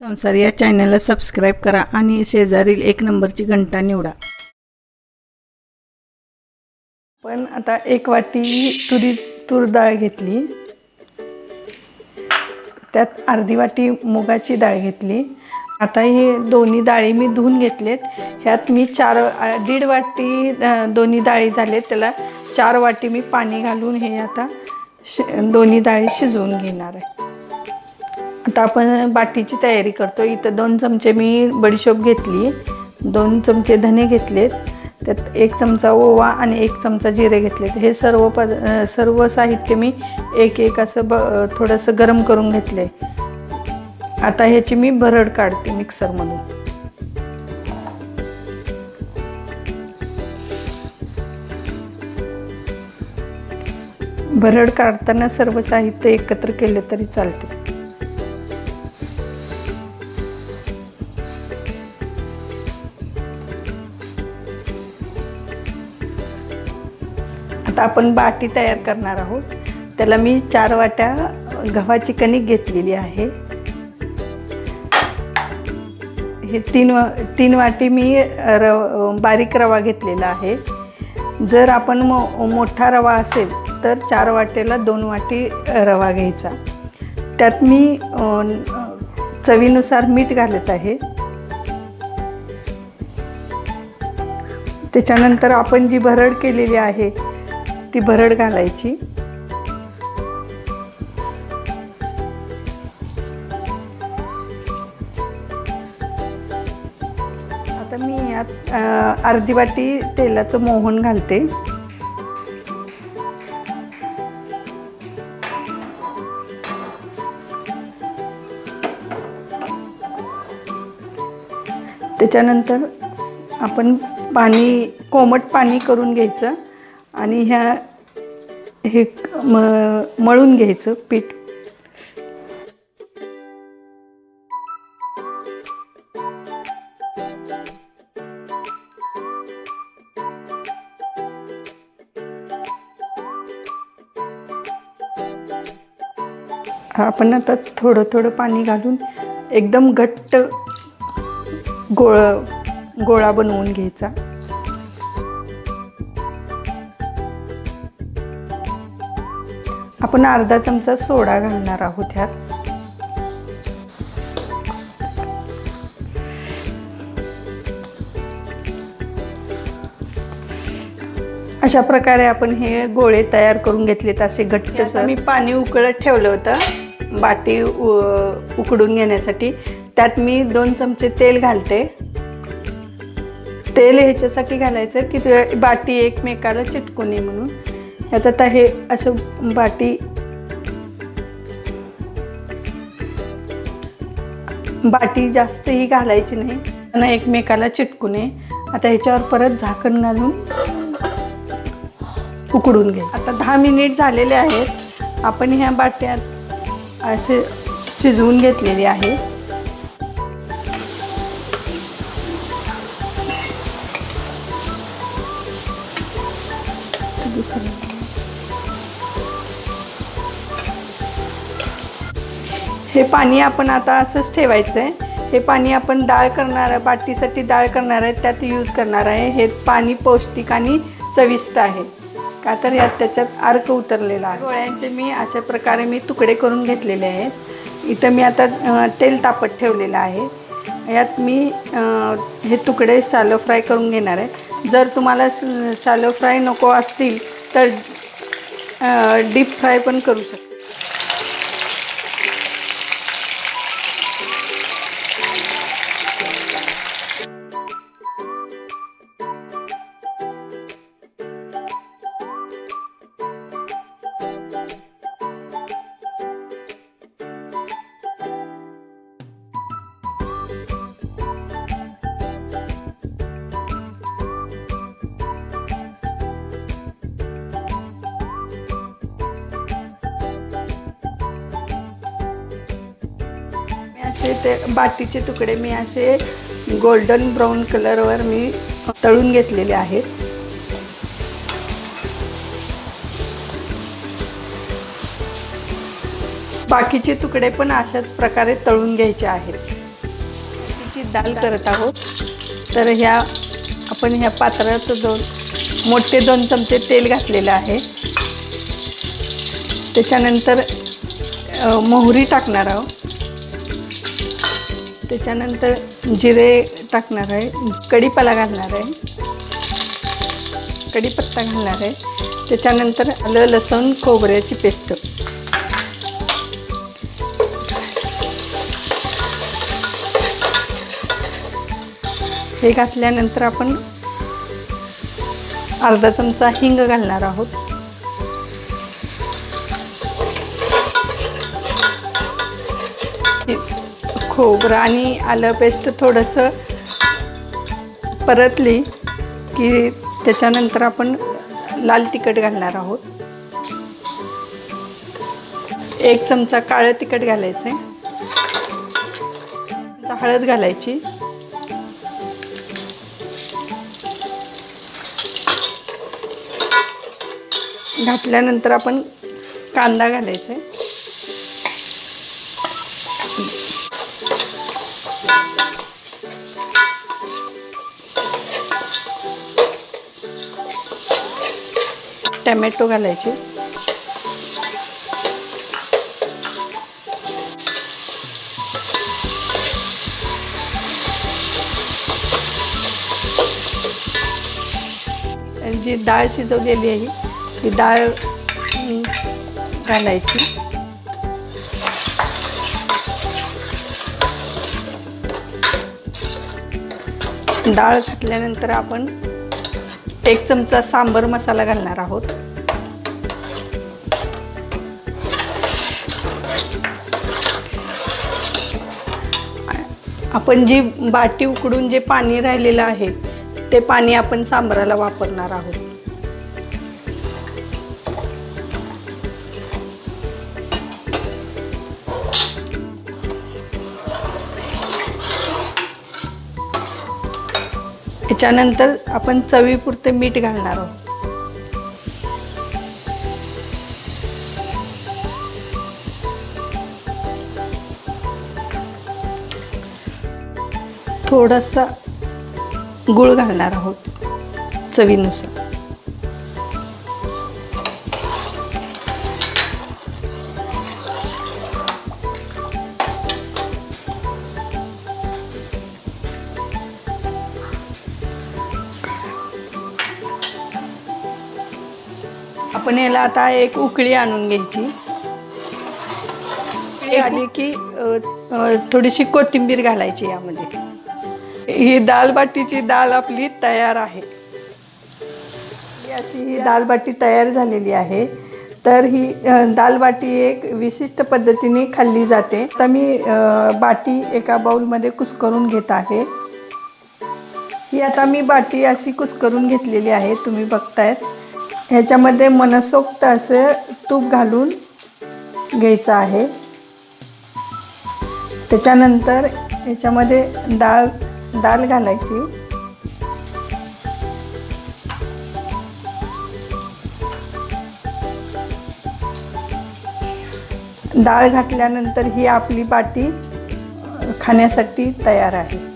संसार या चॅनलला सबस्क्राइब करा आणि शेजारील एक नंबरची घंटा निवडा। पण आता एक वाटी तूर डाळ घेतली, त्यात अर्धी वाटी मुगाची डाळ घेतली। आता हे दोन्ही डाळी मी धुवून घेतलेत। ह्यात मी 1.5 वाटी दोन्ही डाळी झाले, त्याला 4 वाटी मी पाणी घालून हे आता दोन्ही डाळी शिजवून घेणार आहे। आता आपण बाटीची तयारी करतो। इथं 2 चमचे मी बडीशोप घेतली, 2 चमचे धने घेतलेत, त्यात 1 चमचा ओवा आणि 1 चमचा जिरे घेतलेत। हे सर्व साहित्य मी एक असं थोडंसं गरम करून घेतले। आता ह्याची मी भरड काढते मिक्सरमधून। भरड काढताना सर्व साहित्य एकत्र केले तरी चालते। आता आपण बाटी तयार करणार आहोत। त्याला मी 4 वाट्या गव्हाची कणिक घेतलेली आहे। हे 3 वाटी मी बारीक रवा घेतलेला आहे। जर आपण मोठा रवा असेल तर 4 वाटेला 2 वाटी रवा घ्यायचा। त्यात मी चवीनुसार मीठ घालत आहे। त्याच्यानंतर आपण जी भरड केलेली आहे ती भरड घालायची। आता मी यात अर्धी वाटी तेलाचं मोहन घालते। त्याच्यानंतर आपण कोमट पाणी करून घ्यायचं आणि हे मळून घ्यायचं पीठ। आपण आता थोडं पाणी घालून एकदम घट्ट गोळा बनवून घ्यायचा। आपण अर्धा चमचा सोडा घालणार आहोत ह्यात। अशा प्रकारे आपण हे गोळे तयार करून घेतलेत असे घट्ट। मी पाणी उकळत ठेवलं होतं बाटी उकडून घेण्यासाठी। त्यात मी 2 चमचे तेल घालते। तेल ह्याच्यासाठी घालायचं की बाटी एकमेकाला चिटकू नये म्हणून। यात आता हे असं बाटी जास्तही घालायची नाही आणि एकमेकाला चिटकू नये। आता ह्याच्यावर परत झाकण घालून उकडून घे। आता 10 मिनिट झालेले आहेत। आपण ह्या बाट्यात असे शिजवून घेतलेली आहे। हे पाणी आपण आता असंच ठेवायचं आहे। हे पाणी आपण बाटीसाठी डाळ करणार आहे त्यात यूज करणार आहे। हे पाणी पौष्टिक आणि चविष्ट आहे, का तर त्याच्यात अर्क उतरलेला आहे। गोळ्यांचे मी अशा प्रकारे मी तुकडे करून घेतलेले आहेत। इथं मी आता तेल तापत ठेवलेलं आहे। यात मी हे तुकडे शॅलो फ्राय करून घेणार आहे। जर तुम्हाला शॅलो फ्राय नको असतील तर डीप फ्राय पण करू शकता। ते बाटीचे तुकडे मी असे गोल्डन ब्राउन कलरवर मी तळून घेतलेले आहेत। बाकीचे तुकडे पण अशाच प्रकारे तळून घ्यायचे आहेत। दाल करत आहोत। तर आपण ह्या पात्रात मोठे 2 चमचे तेल घातलेलं आहे। त्याच्यानंतर मोहरी टाकणार आहोत, त्याच्यानंतर जिरे टाकणार आहे, कढीपत्ता घालणार आहे, कढीपत्ता घालणार आहे, त्याच्यानंतर आलं लसूण खोबऱ्याची पेस्ट, हे घातल्यानंतर आपण अर्धा चमचा हिंग घालणार आहोत। खोबरं आणि आलं पेस्ट थोडंसं परतली की त्याच्यानंतर आपण लाल तिखट घालणार आहोत। 1 चमचा काळं तिखट घालायचं आहे, हळद घालायची, घातल्यानंतर आपण कांदा घालायचा आहे, टमॅटो घालायचे, जी डाळ शिजवलेली आहे ती डाळ घालायची, डाळ घातल्यानंतर आपण 1 चमचा सांबर मसाला घालणार आहोत। आपण जी बाटी उकडून जे पाणी राहिलेलं आहे ते पाणी आपण सांबराला वापरणार आहोत। याच्यानंतर आपण चवीपुरते मीठ घालणार आहोत। थोडासा गूळ घालणार आहोत चवीनुसार। आपण याला आता एक उकळी आणून घ्यायची, आली की थोडीशी कोथिंबीर घालायची यामध्ये। ही दाल बाटीची डाळ आपली तयार आहे। अशी ही दाल बाटी तयार झालेली आहे। तर ही दाल बाटी एक विशिष्ट पद्धतीने खाल्ली जाते। आता मी बाटी एका बाउलमध्ये कुस्करून घेत आहे। ही आता मी बाटी अशी कुस्करून घेतलेली आहे, तुम्ही बघतायत। ह्याच्यामध्ये मनसोक्त असं तूप घालून घ्यायचं आहे। त्याच्यानंतर ह्याच्यामध्ये डाळ घालायची, डाळ घातल्यानंतर ही आपली बाटी खाण्यासाठी तयार आहे।